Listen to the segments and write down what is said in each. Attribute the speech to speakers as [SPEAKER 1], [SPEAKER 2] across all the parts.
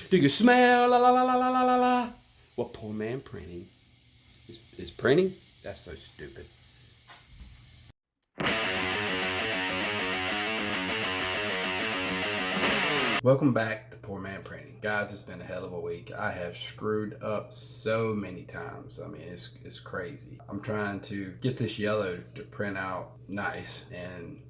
[SPEAKER 1] Do you smell la la la la la la la la? What poor man printing is printing? That's so stupid. Welcome back to Poor Man Printing. Guys, it's been a hell of a week. I have screwed up so many times. I mean, it's crazy. I'm trying to get this yellow to print out nice, and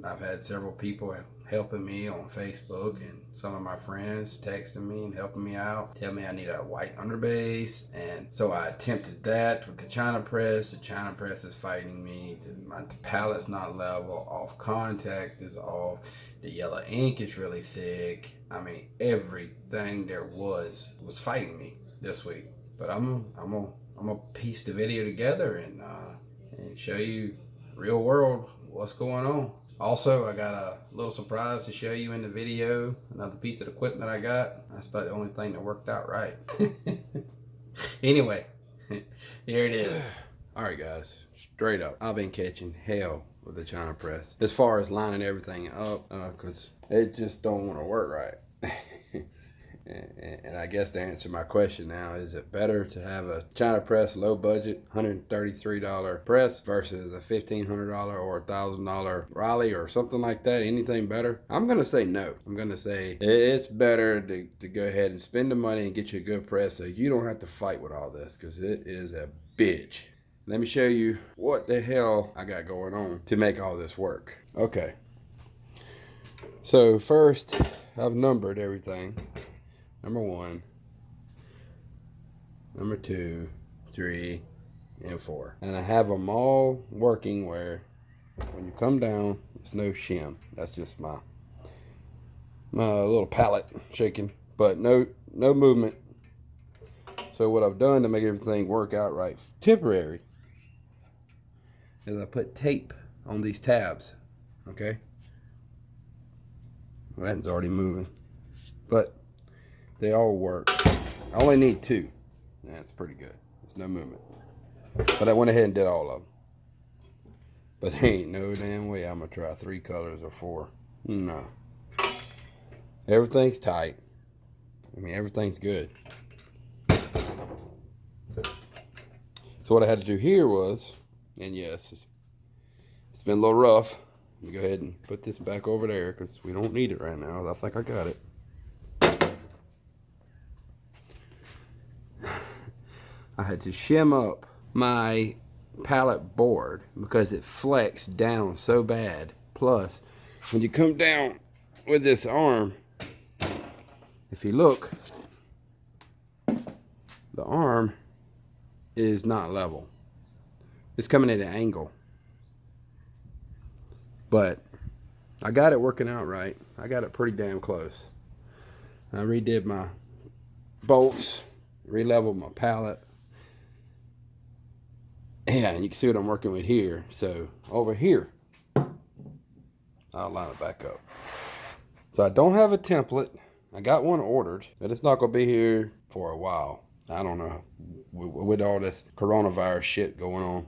[SPEAKER 1] I've had several people helping me on Facebook, and some of my friends texting me and helping me out, tell me I need a white underbase. And so I attempted that with the China press. The China press is fighting me. The palette's not level, off contact is off. The yellow ink is really thick. I mean, everything there was fighting me this week. But I'm gonna piece the video together and show you real world what's going on. Also, I got a little surprise to show you in the video. Another piece of equipment I got. That's about the only thing that worked out right. Anyway, here it is. All right, guys, straight up, I've been catching hell with the China press as far as lining everything up, because it just don't want to work right. And I guess to answer my question now, is it better to have a China press, low budget, $133 press versus a $1,500 or $1,000 Raleigh or something like that? Anything better? I'm going to say no. I'm going to say it's better to go ahead and spend the money and get you a good press so you don't have to fight with all this, because it is a bitch. Let me show you what the hell I got going on to make all this work. Okay. So first, I've numbered everything. Number 1, number 2, 3, and 4. And I have them all working where when you come down, it's no shim. That's just my little palette shaking, but no movement. So what I've done to make everything work out right, temporary, is I put tape on these tabs, okay? Well, that's already moving, but they all work. I only need 2. That's pretty good. There's no movement. But I went ahead and did all of them. But there ain't no damn way I'm going to try 3 colors or 4. No. Everything's tight. I mean, everything's good. So what I had to do here was, and yes, it's been a little rough. Let me go ahead and put this back over there because we don't need it right now. I think I got it. I had to shim up my palette board because it flexed down so bad. Plus, when you come down with this arm, if you look, the arm is not level. It's coming at an angle. But I got it working out right. I got it pretty damn close. I redid my bolts, re-leveled my palette. Yeah, and you can see what I'm working with here. So over here, I'll line it back up. So I don't have a template. I got one ordered, but it's not going to be here for a while. I don't know, with all this coronavirus shit going on.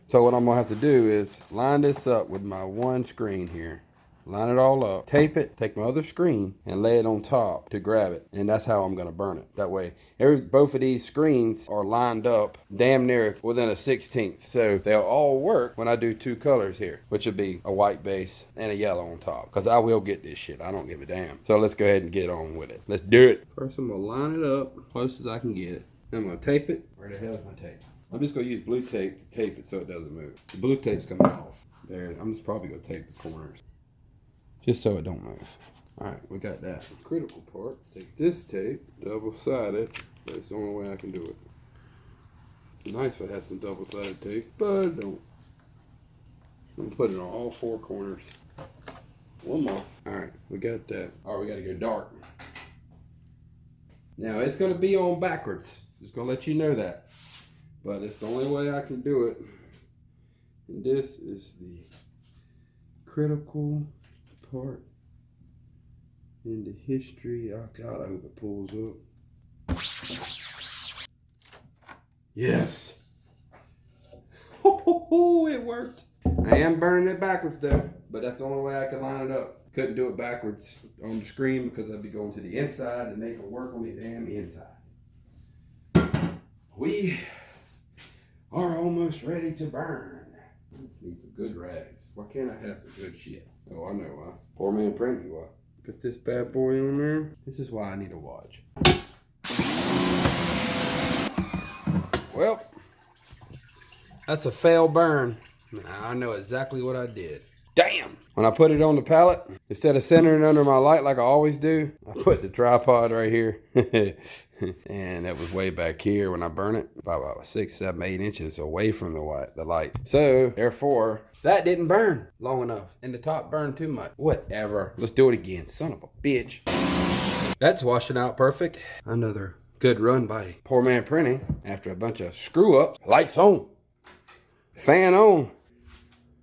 [SPEAKER 1] So what I'm going to have to do is line this up with my one screen here. Line it all up, tape it, take my other screen, and lay it on top to grab it. And that's how I'm going to burn it. That way, both of these screens are lined up damn near within a 16th. So they'll all work when I do 2 colors here, which would be a white base and a yellow on top. Because I will get this shit. I don't give a damn. So let's go ahead and get on with it. Let's do it. First, I'm going to line it up as close as I can get it. I'm going to tape it. Where the hell is my tape? I'm just going to use blue tape to tape it so it doesn't move. The blue tape's coming off. There, I'm just probably going to tape the corners, just so it don't move. All right, we got that. The critical part, take this tape, double-sided. That's the only way I can do it. It's nice if it has some double-sided tape, but I don't. I'm gonna put it on all 4 corners. One more. All right, we got that. All right, we gotta go dark. Now, it's gonna be on backwards. Just gonna let you know that. But it's the only way I can do it. And this is the critical part in the history. Oh God, I hope it pulls up. Yes. Ho, ho, ho, it worked. I am burning it backwards though, but that's the only way I can line it up. Couldn't do it backwards on the screen because I'd be going to the inside and they could work on the damn inside. We are almost ready to burn. Need some good rags. Why can't I have some good shit? Oh, I know why. Poor man printing why. Put this bad boy on there. This is why I need a watch. Well, that's a fail burn. I know exactly what I did. Damn! When I put it on the pallet, instead of centering under my light like I always do, I put the tripod right here. And that was way back here when I burn it. About 6, 7, 8 inches away from the light. So, therefore, that didn't burn long enough. And the top burned too much. Whatever. Let's do it again. Son of a bitch. That's washing out perfect. Another good run by Poor Man Printing after a bunch of screw ups. Lights on. Fan on.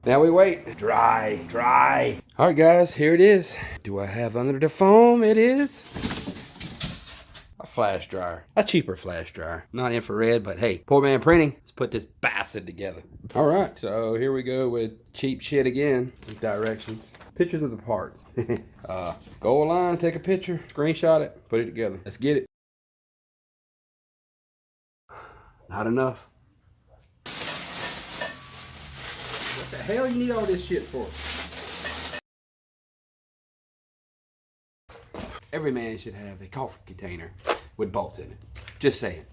[SPEAKER 1] Now we wait. Dry. All right, guys, here it is. Do I have under the foam? It is a flash dryer. A cheaper flash dryer. Not infrared, but hey, Poor Man Printing. Let's put this bastard together. All right, so here we go with cheap shit again. Directions. Pictures of the part. Go online, take a picture, screenshot it, put it together. Let's get it. Not enough. What the hell you need all this shit for? Every man should have a coffee container with bolts in it. Just saying.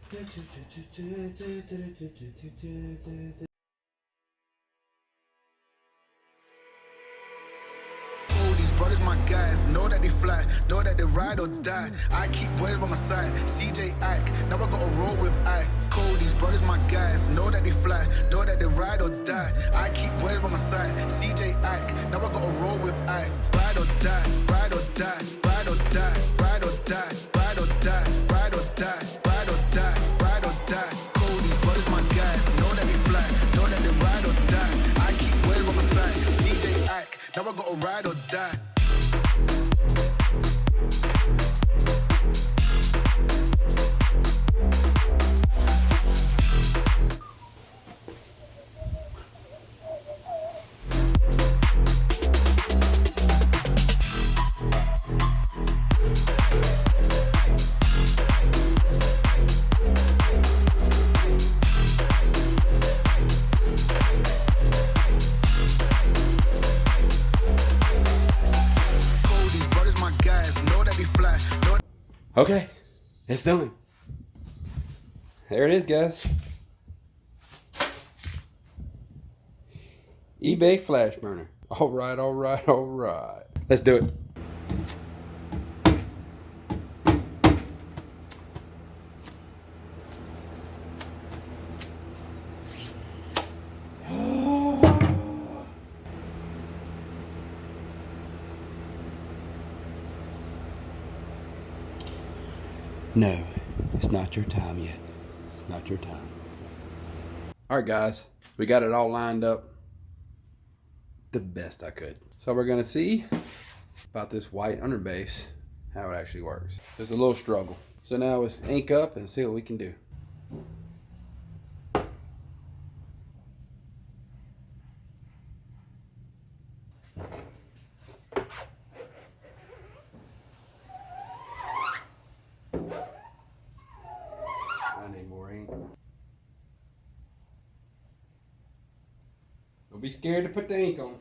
[SPEAKER 2] Brothers, my guys, know that they fly, know that they ride or die. I keep boys by my side, CJ Ike, now I gotta roll with ice. Cody's brothers, my guys, know that they fly, know that they ride or die. I keep boys by my side, CJ Ike, now I gotta roll with ice. Ride or die, ride or die, ride or die, ride or die, ride or die, ride or die, ride or die, ride or die. Cody's brothers, my guys, know that they fly, know that they ride or die. I keep boys by my side, CJ Ike, now I gotta ride or die.
[SPEAKER 1] Okay, it's done. There it is, guys. eBay flash burner. All right. Let's do it. No, it's not your time yet. It's not your time. All right, guys, we got it all lined up the best I could. So we're gonna see about this white underbase, how it actually works. There's a little struggle. So now let's ink up and see what we can do. I need more ink. Don't be scared to put the ink on.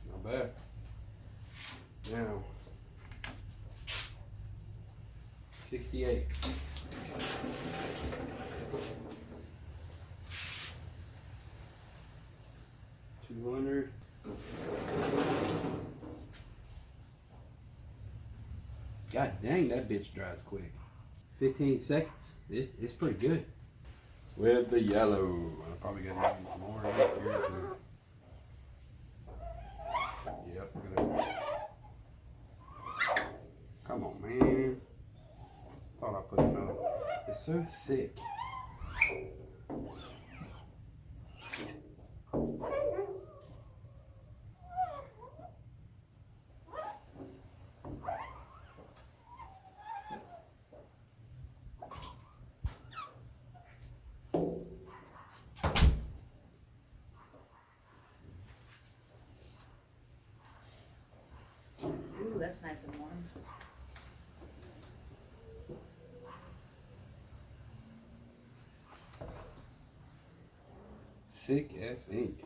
[SPEAKER 1] Not bad. Now, 68. $200. God dang, that bitch dries quick. 15 seconds. It's pretty good. with the yellow. I'm probably gonna use more of it here too. Yep, look at that. Come on, man. Thought I put another. It's so thick.
[SPEAKER 3] Ooh, that's nice and warm.
[SPEAKER 1] Thick ass ink.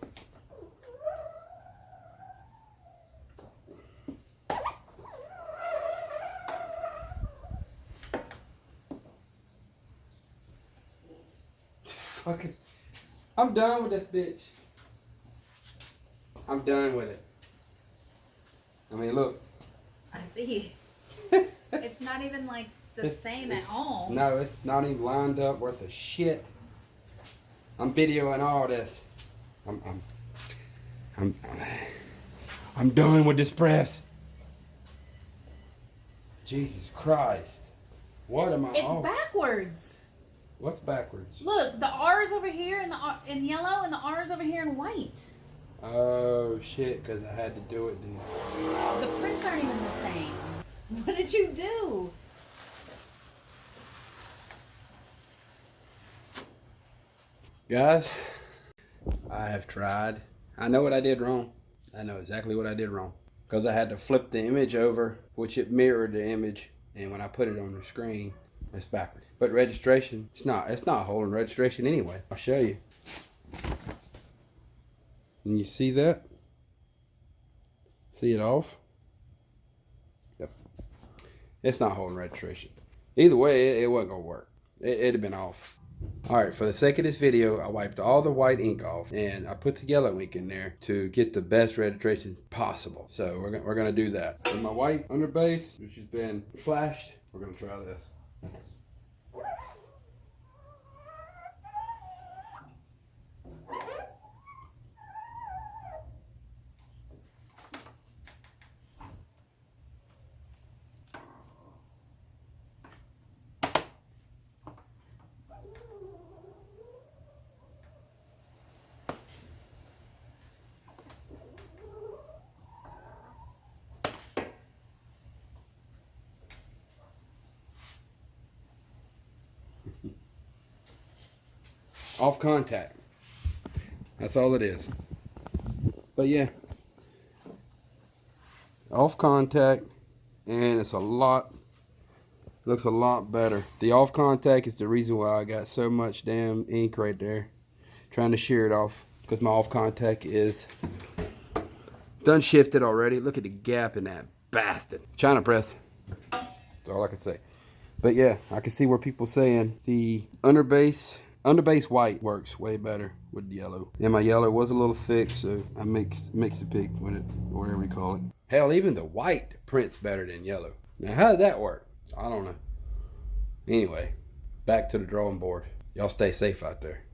[SPEAKER 1] Fucking, I'm done with this bitch. I'm done with it. I mean, look.
[SPEAKER 3] I see. It's not even like the same at all.
[SPEAKER 1] No, it's not even lined up worth a shit. I'm videoing all this. I'm done with this press. Jesus Christ. What am I
[SPEAKER 3] It's backwards.
[SPEAKER 1] What's backwards?
[SPEAKER 3] Look, the R's over here in yellow and the R's over here in white.
[SPEAKER 1] Oh shit, because I had to do it, dude.
[SPEAKER 3] The prints aren't even the same. What did you do?
[SPEAKER 1] Guys, I have tried. I know what I did wrong. I know exactly what I did wrong. Because I had to flip the image over, which it mirrored the image. And when I put it on the screen, it's backwards. But registration, it's not holding registration anyway. I'll show you. Can you see that? See it off? Yep. It's not holding registration. Either way, it wasn't going to work. It'd have been off. Alright, for the sake of this video, I wiped all the white ink off and I put the yellow ink in there to get the best registration possible. So we're gonna do that. With my white underbase, which has been flashed, we're gonna try this. Off contact. That's all it is. But yeah, off contact, and it's looks a lot better. The off contact is the reason why I got so much damn ink right there. Trying to shear it off because my off contact is done shifted already. Look at the gap in that bastard. China press. That's all I can say. But yeah, I can see where people saying the underbase white works way better with the yellow. And my yellow was a little thick, so I mixed the pig with it, or whatever you call it. Hell, even the white prints better than yellow. Now, how did that work? I don't know. Anyway, back to the drawing board. Y'all stay safe out there.